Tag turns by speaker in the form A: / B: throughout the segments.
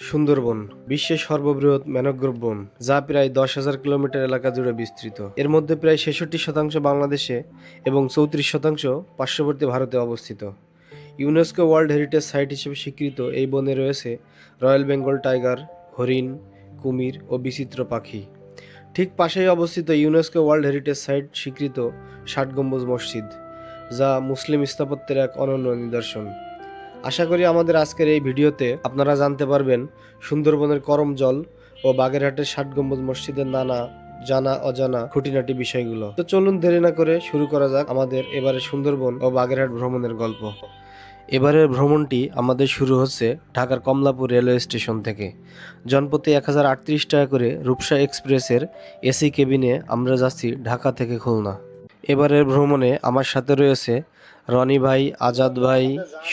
A: সুন্দরবন বিশ্বের সর্ববৃহৎ ম্যানগ্রোভ বন, যা প্রায় 10,000 কিলোমিটার এলাকা জুড়ে বিস্তৃত। এর মধ্যে প্রায় 66% বাংলাদেশে এবং 34% পার্শ্ববর্তী ভারতে অবস্থিত। ইউনেস্কো ওয়ার্ল্ড হেরিটেজ সাইট হিসেবে স্বীকৃত এই বনে রয়েছে রয়্যাল বেঙ্গল টাইগার, হরিণ, কুমির ও বিচিত্র পাখি। ঠিক পাশেই অবস্থিত ইউনেস্কো ওয়ার্ল্ড হেরিটেজ সাইট স্বীকৃত 60 গম্বুজ মসজিদ, যা মুসলিম স্থাপত্যের এক অনন্য নিদর্শন। আশা করি আমাদের আজকের এই ভিডিওতে আপনারা জানতে পারবেন সুন্দরবনের করমজল ও বাগেরহাটের 60 গম্বুজ মসজিদের নানা জানা অজানা খুঁটিনাটি বিষয়গুলো। তো চলুন দেরি না করে শুরু করা যাক আমাদের এবারে সুন্দরবন ও বাগেরহাট ভ্রমণের গল্প। এবারের ভ্রমণটি আমাদের শুরু হচ্ছে ঢাকার কমলাপুর রেলওয়ে স্টেশন থেকে। জনপ্রতি 1038 টাকা করে রূপসা এক্সপ্রেসের এসি কেবিনে আমরা যাচ্ছি ঢাকা থেকে খুলনা। এবারের ভ্রমণে আমার সাথে রয়েছে রনি ভাই, আজাদ ভাই,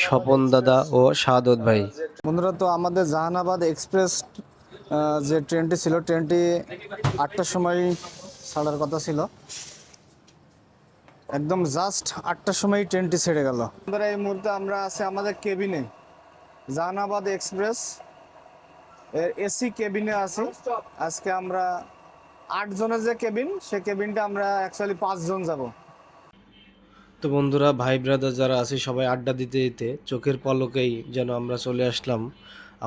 A: স্বপন দাদা ও শাহাদত ভাই।
B: বন্ধুরা, তো আমাদের জাহানাবাদ এক্সপ্রেস যে ট্রেনটি ছিল, ট্রেনটি 8টার সময় ছাড়ার কথা ছিল। একদম জাস্ট 8টার সময় ট্রেনটি ছেড়ে গেল। আমরা এই মুহূর্তে আমরা আছি আমাদের কেবিনে, জাহানাবাদ এক্সপ্রেস এর এসি কেবিনে আছি। আজকে আমরা 8 জনের যে কেবিন, সে কেবিনটা আমরা অ্যাকচুয়ালি 5 জন যাব।
A: তো বন্ধুরা, ভাই ব্রাদার যারা আছে সবাই আড্ডা দিতে দিতে চোখের পলকেই যেন আমরা চলে আসলাম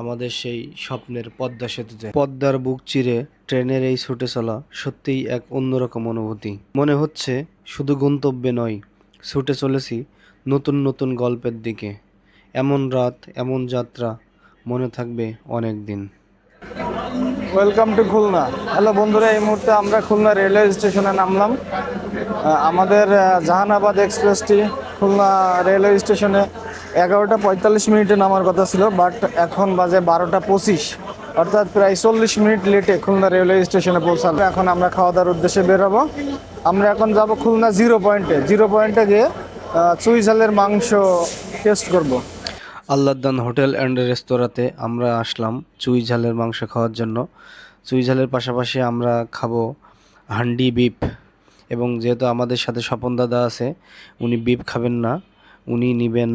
A: আমাদের সেই স্বপ্নের পদ্মা সেতুতে। পদ্মার বুক চিরে ট্রেনের এই ছুটে চলা সত্যিই এক অন্যরকম অনুভূতি। মনে হচ্ছে শুধু গন্তব্যে নয়, ছুটে চলেছি নতুন নতুন গল্পের দিকে। এমন রাত, এমন যাত্রা মনে থাকবে অনেক দিন।
B: Welcome to Khulna. হ্যালো বন্ধুরা, এই মুহূর্তে আমরা খুলনা রেলওয়ে স্টেশনে নামলাম। আমাদের জাহানাবাদ এক্সপ্রেসটি খুলনা রেলওয়ে স্টেশনে 11টা 45 মিনিটে নামার কথা ছিল, বাট এখন বাজে 12টা 25, অর্থাৎ প্রায় 40 মিনিট লেটে খুলনা রেলওয়ে স্টেশনে পৌঁছালো। এখন আমরা খাওয়া দাওয়ার উদ্দেশ্যে বেরোবো। আমরা এখন যাব খুলনা জিরো পয়েন্টে গিয়ে চুই ঝালের মাংস টেস্ট করব।
A: আল্লাহদান হোটেল অ্যান্ড রেস্তোরাঁতে আমরা আসলাম চুই ঝালের মাংস খাওয়ার জন্য। চুই ঝালের পাশাপাশি আমরা খাবো হান্ডি বিফ, এবং যেহেতু আমাদের সাথে স্বপন দাদা আছে, উনি বিফ খাবেন না, উনি নেবেন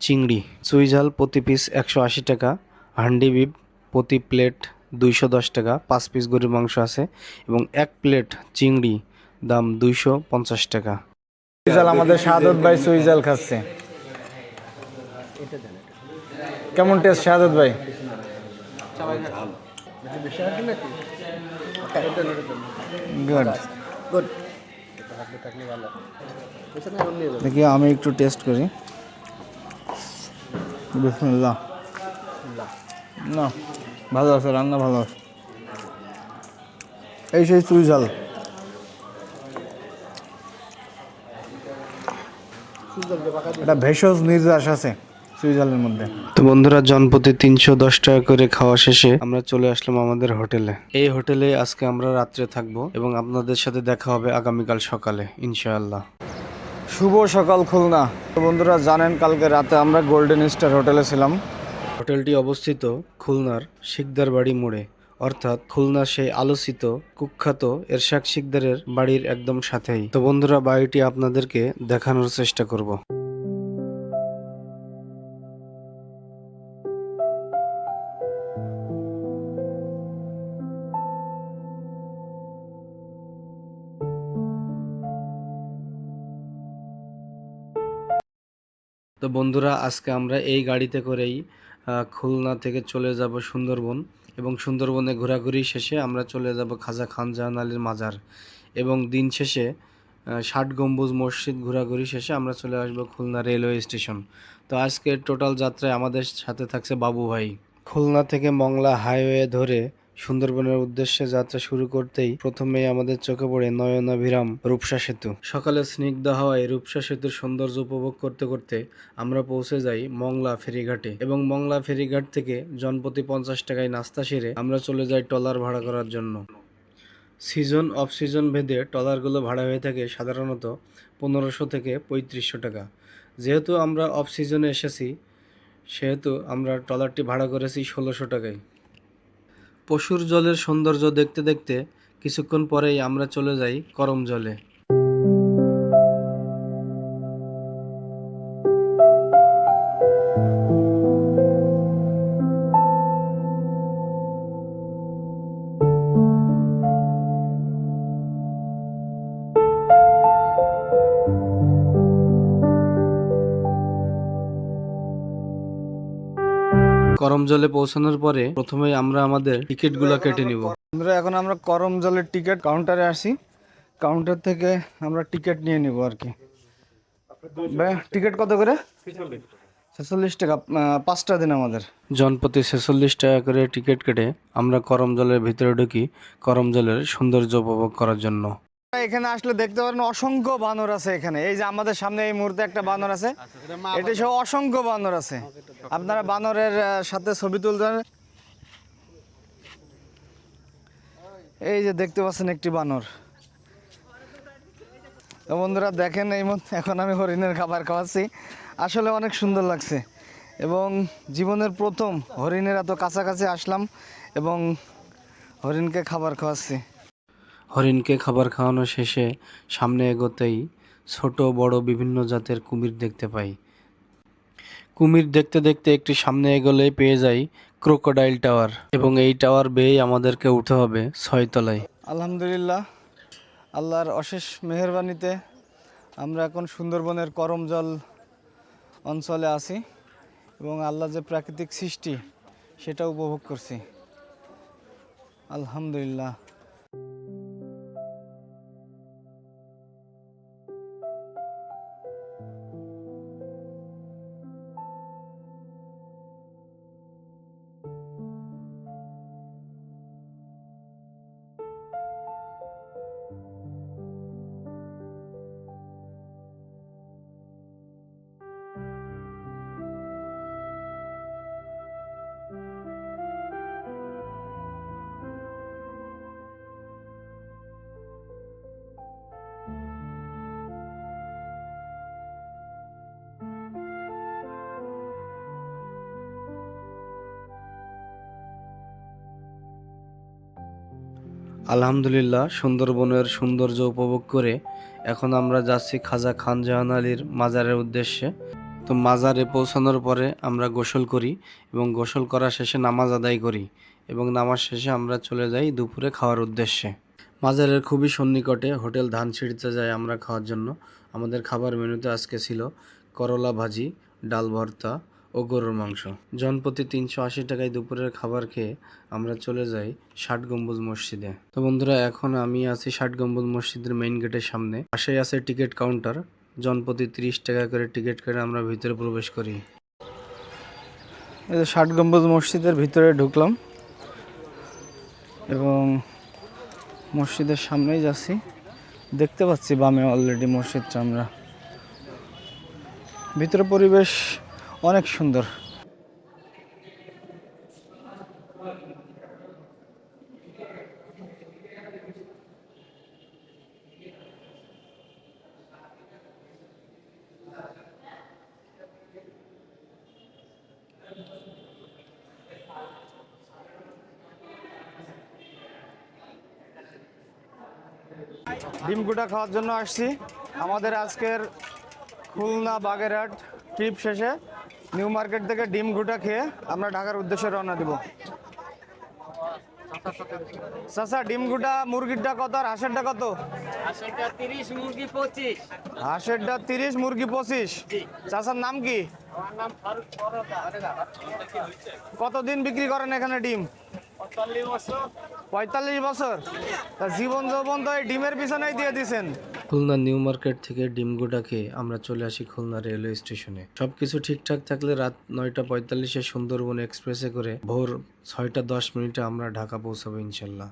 A: চিংড়ি। চুই ঝাল প্রতি পিস 180 টাকা, হান্ডি বিফ প্রতি প্লেট 210 টাকা, 5 পিস গরুর মাংস আছে, এবং 1 প্লেট চিংড়ি দাম 250 টাকা।
B: চুই ঝাল আমাদের শাহাদত ভাই চুই ঝাল খাচ্ছে। কেমন টেস্ট শাহাদত ভাই? গুড। দেখি আমি একটু টেস্ট করি। বিসমিল্লাহ। না, ভালো আছে, রান্না ভালো আছে। এই সেই চুই ঝাল। এটা ভেষজ নির্যাস আছে চুই ঝালের মধ্যে।
A: তো বন্ধুরা, জনপ্রতি 310 টাকা করে খাওয়া শেষে আমরা চলে আসলাম আমাদের হোটেলে। এই হোটেলে আজকে আমরা রাত্রে থাকবো এবং আপনাদের সাথে দেখা হবে আগামীকাল সকালে ইনশাআল্লাহ।
B: শুভ সকাল খুলনা। তো বন্ধুরা জানেন, কালকে রাতে আমরা গোল্ডেন স্টার হোটেলে ছিলাম।
A: হোটেলটি অবস্থিত খুলনার শিকদার বাড়ি মোড়ে, অর্থাৎ খুলনার সেই আলোচিত কুখ্যাত এরশাদ শিকদারের বাড়ির একদম সাথেই। তো বন্ধুরা, বাড়িটি আপনাদেরকে দেখানোর চেষ্টা করব। তো বন্ধুরা, আজকে আমরা এই গাড়িতে করেই খুলনা থেকে চলে যাব সুন্দরবন, এবং সুন্দরবনে ঘোরাঘুরি শেষে আমরা চলে যাব খাজা খান জাহান আলীর মাজার, এবং দিন শেষে 60 গম্বুজ মসজিদ ঘোরাঘুরি শেষে আমরা চলে আসব খুলনা রেলওয়ে স্টেশন। তো আজকের টোটাল যাত্রায় আমাদের সাথে থাকছে বাবু ভাই। খুলনা থেকে মংলা হাইওয়ে ধরে সুন্দরবনের উদ্দেশ্যে যাত্রা শুরু করতেই প্রথমেই আমাদের চোখে পড়ে নয়নাভিরাম রূপসা সেতু। সকালে স্নিগ্ধ হাওয়ায় রূপসা সেতুর সৌন্দর্য উপভোগ করতে করতে আমরা পৌঁছে যাই মংলা ফেরিঘাটে, এবং মংলা ফেরিঘাট থেকে জনপ্রতি 50 টাকায় নাস্তা সেরে আমরা চলে যাই ট্রলার ভাড়া করার জন্য। সিজন অফ সিজন ভেদে ট্রলারগুলো ভাড়া হয়ে থাকে সাধারণত 1500 থেকে 3500 টাকা। যেহেতু আমরা অফ সিজনে এসেছি, সেহেতু আমরা ট্রলারটি ভাড়া করেছি 1600 টাকায়। পশুর জলের সৌন্দর্য দেখতে দেখতে কিছুক্ষণ পরেই আমরা চলে যাই করম জলে। করমজলে পৌঁছানোর পরে প্রথমে আমরা আমাদের টিকিটগুলো কেটে নিব।
B: বন্ধুরা এখন আমরা করমজলের টিকিট কাউন্টারে আসি, কাউন্টার থেকে আমরা টিকিট নিয়ে নিব আর কি। টিকিট কত করে? 46 টাকা। 5টা দিন আমাদের।
A: জনপ্রতি 46 টাকা করে টিকিট কেটে আমরা করমজলের ভিতরে ঢুকি করমজলের সৌন্দর্য উপভোগ করার জন্য।
B: এখানে আসলে দেখতে পারেন অসংখ্য বানর আছে এখানে। এই যে আমাদের সামনে এই মুহূর্তে একটা বানর আছে, এটা সহ অসংখ্য বানর আছে। আপনারা বানরের সাথে ছবি তুলবেন। এই যে দেখতে পাচ্ছেন একটি বানর। তো বন্ধুরা দেখেন, এই মুহূর্তে এখন আমি হরিণের খাবার খাওয়াচ্ছি। আসলে অনেক সুন্দর লাগছে এবং জীবনের প্রথম হরিণের এত কাছাকাছি আসলাম এবং হরিণকে খাবার খাওয়াচ্ছি।
A: হরিণকে খাবার খাওয়ানো শেষে সামনে এগোতেই ছোট বড় বিভিন্ন জাতের কুমির দেখতে পাই। কুমির দেখতে দেখতে একটি সামনে এগোলেই পেয়ে যাই ক্রোকোডাইল টাওয়ার এবং এই টাওয়ার বেয়েই আমাদেরকে উঠতে হবে 6 তলায়।
B: আলহামদুলিল্লাহ, আল্লাহর অশেষ মেহেরবানিতে আমরা এখন সুন্দরবনের করমজল অঞ্চলে আছি এবং আল্লাহ যে প্রাকৃতিক সৃষ্টি সেটা উপভোগ করছি। আলহামদুলিল্লাহ।
A: আলহামদুলিল্লাহ, সুন্দরবনের সৌন্দর্য উপভোগ করে এখন আমরা যাচ্ছি খাজা খান জাহান আলীর মাজারের উদ্দেশ্যে। তো মাজারে পৌঁছানোর পরে আমরা গোসল করি এবং গোসল করা শেষে নামাজ আদায় করি এবং নামাজ শেষে আমরা চলে যাই দুপুরে খাওয়ার উদ্দেশ্যে। মাজারের খুবই সন্নিকটে হোটেল ধানসিঁড়িতে যাই আমরা খাওয়ার জন্য। আমাদের খাবার মেনুতে আজকে ছিল করলা ভাজি, ডাল ভর্তা ও গরুর মাংস। জনপ্রতি 380 টাকায় দুপুরের খাবার খেয়ে আমরা চলে যাই 60 গম্বুজ মসজিদে। তো বন্ধুরা, এখন আমি আছি 60 গম্বুজ মসজিদের মেইন গেটের সামনে। পাশেই আছে টিকিট কাউন্টার। জনপ্রতি 30 টাকা করে টিকিট কেটে আমরা ভিতরে প্রবেশ করি।
B: এই যে 60 গম্বুজ মসজিদের ভিতরে ঢুকলাম এবং মসজিদের সামনেই যাচ্ছি। দেখতে পাচ্ছি বামে অলরেডি মসজিদটা। আমরা ভিতরে পরিবেশ অনেক সুন্দর। ডিম গুটা খাওয়ার জন্য আসছি। আমাদের আজকের খুলনা বাগেরহাট ট্রিপ শেষে নিউ মার্কেট থেকে ডিম গুটা খেয়ে আমরা ঢাকার উদ্দেশ্যে রওনা দিব। চাচা, ডিম গুটা মুরগিরটা কত আর হাঁসেরটা কত?
C: হাঁসেরটা 30, মুরগি 25।
B: হাঁসেরটা 30, মুরগি 25। চাচার নাম কি?
C: আমার নাম ফারুক পরোটা।
B: কতদিন বিক্রি করেন এখানে ডিম?
C: 45 বছর।
B: 45 বছর? তা জীবন যৌবন তো এই ডিমের পিছনেই দিয়ে দিছেন।
A: খুলনা নিউ মার্কেট থেকে ডিমগুটা খেয়ে আমরা চলে আসি খুলনা রেলওয়ে স্টেশনে। সবকিছু ঠিকঠাক থাকলে রাত 9:45-এ সুন্দরবন এক্সপ্রেসে করে ভোর 6:10 আমরা ঢাকা পৌঁছাবো ইনশাল্লাহ।